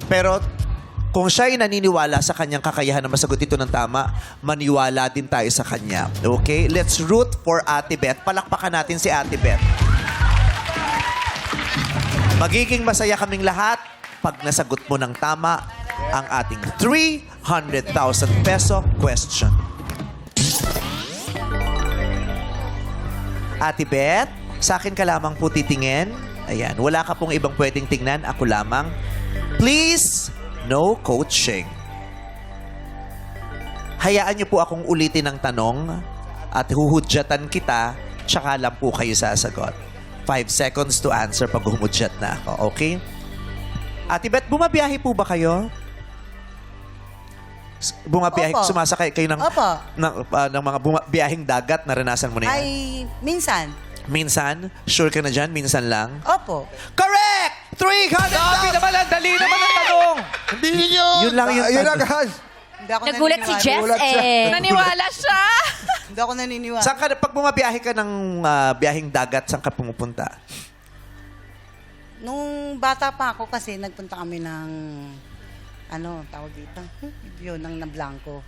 Pero kung siya ay naniniwala sa kanyang kakayahan na masagot ito ng tama, maniwala din tayo sa kanya. Okay? Let's root for Ate Beth. Palakpakan natin si Ate Beth. Magiging masaya kaming lahat pag nasagot mo ng tama ang ating 300,000 peso question. Ate Beth, sa akin ka lamang po titingin. Ayan, wala ka pong ibang pwedeng tingnan. Ako lamang. Please, no coaching. Hayaan niyo po akong ulitin ang tanong at huhudyatan kita, tsaka lang po kayo sasagot. 5 seconds to answer pag humudyat na ako, okay? Ate Beth, bumabiyahe po ba kayo? Bumabiyahe, Opo. sumasakay kayo ng, Opo. ng mga biyaheng dagat, naranasan mo na yan? Ay, minsan. Minsan? Sure ka na dyan? Minsan lang? Opo. Correct! 300,000! Sabi naman, ang dali naman ang tanong. Hindi yun. Yun lang yung Yun tanong. agad. Hindi ako Nagulat si naniniwala. Jess Nagulat siya. eh. Naniwala siya. Hindi ako naniniwala. Saan ka, pag bumabiyahe ka ng biyaheng dagat, saan ka pumupunta? Nung bata pa ako kasi, nagpunta kami ng, tawag dito? Yun ang nablangko.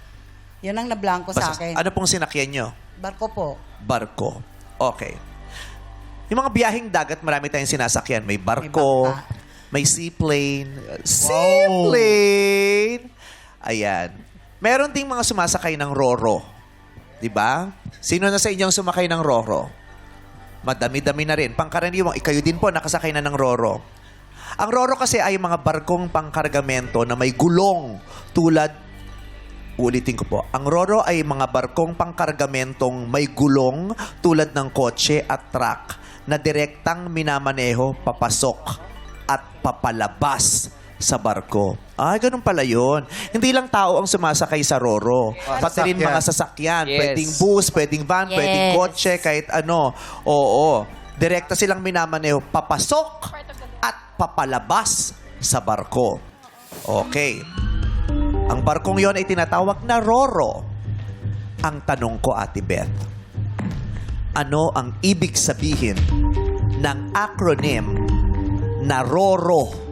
Yun ang nablangko sa akin. Ano pong sinakyan nyo? Barko po. Barko. Okay. Yung mga biyaheng dagat, marami tayong sinasakyan. May barko, bangka. may seaplane. Seaplane! Ayan. Meron ding mga sumasakay ng Roro. Diba? Sino na sa inyong sumakay ng Roro? Madami-dami na rin. Pangkaraniwang, kayo din po nakasakay na ng Roro. Ang Roro kasi ay mga barkong pangkargamento na may gulong tulad, ulitin ko po, ang Roro ay mga barkong pangkargamentong may gulong tulad ng kotse at truck na direktang minamaneho papasok at papalabas sa barko. Ay, ganun pala yun. Hindi lang tao ang sumasakay sa Roro. Pati rin mga sasakyan. Yes. Pwedeng bus, pwedeng van, Yes. pwedeng kotse, kahit ano. Oo. Direkta silang minamaneho papasok at papalabas sa barko. Okay. Ang barkong yon ay tinatawag na Roro. Ang tanong ko, Ate Beth, ano ang ibig sabihin ng acronym na Roro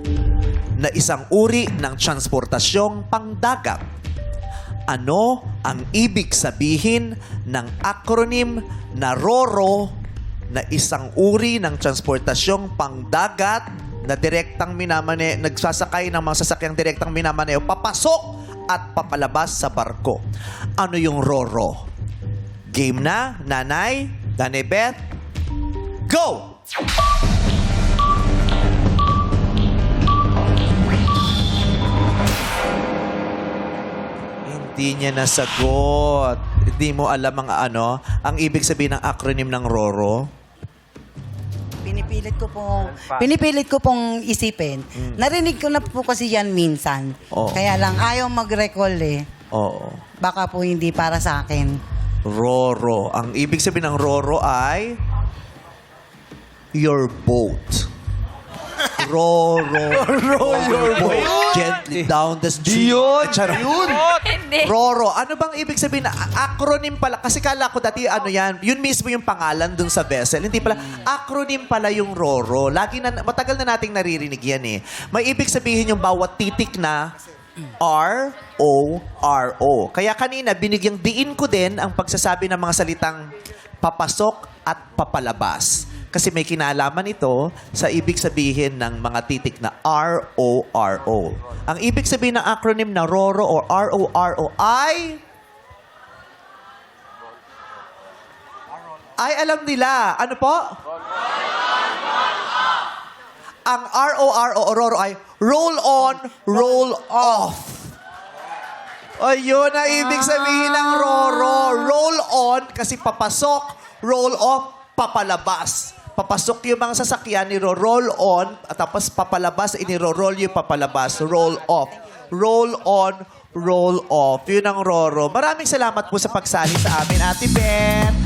na isang uri ng transportasyong pangdagat? Ano ang ibig sabihin ng acronym na Roro na isang uri ng transportasyong pangdagat na direktang nagsasakay ng mga sasakyang direktang minamaneo papasok at papalabas sa barko? Ano yung Roro? Game na, Nanay, Nanay Beth, go! Hindi niya nasagot. Hindi mo alam ang ang ibig sabihin ng acronym ng Roro? Pinipilit ko pong isipin. Narinig ko na po kasi yan minsan. Oo. Kaya lang, ayaw mag-recall eh. Oo. Baka po hindi para sa akin. Roro. Ang ibig sabihin ng Roro ay your boat. Roro. Roll your boat gently down the street. Yun. Charot. Hindi. Roro. Ano bang ibig sabihin na acronym pala? Kasi kala ko dati yan, yun mismo yung pangalan dun sa vessel. Hindi pala. Acronym pala yung Roro. Matagal na nating naririnig yan eh. May ibig sabihin yung bawat titik na R-O-R-O. Kaya kanina, binigyang diin ko din ang pagsasabi ng mga salitang papasok at papalabas. Kasi may kinalaman ito sa ibig sabihin ng mga titik na R-O-R-O. Ang ibig sabihin ng acronym na RORO or R-O-R-O ay alam nila. Ano po? Ang R-O-R-O o RORO ay roll on, roll off. Ayun ang ibig sabihin ng RORO. Roll on kasi papasok, roll off, papalabas. Papasok yung mga sasakyan, niro-roll on, at tapos papalabas, iniro-roll yung papalabas. Roll off. Roll on, roll off. Yun ang Roro. Maraming salamat po sa pagsali sa amin, Ate Beth.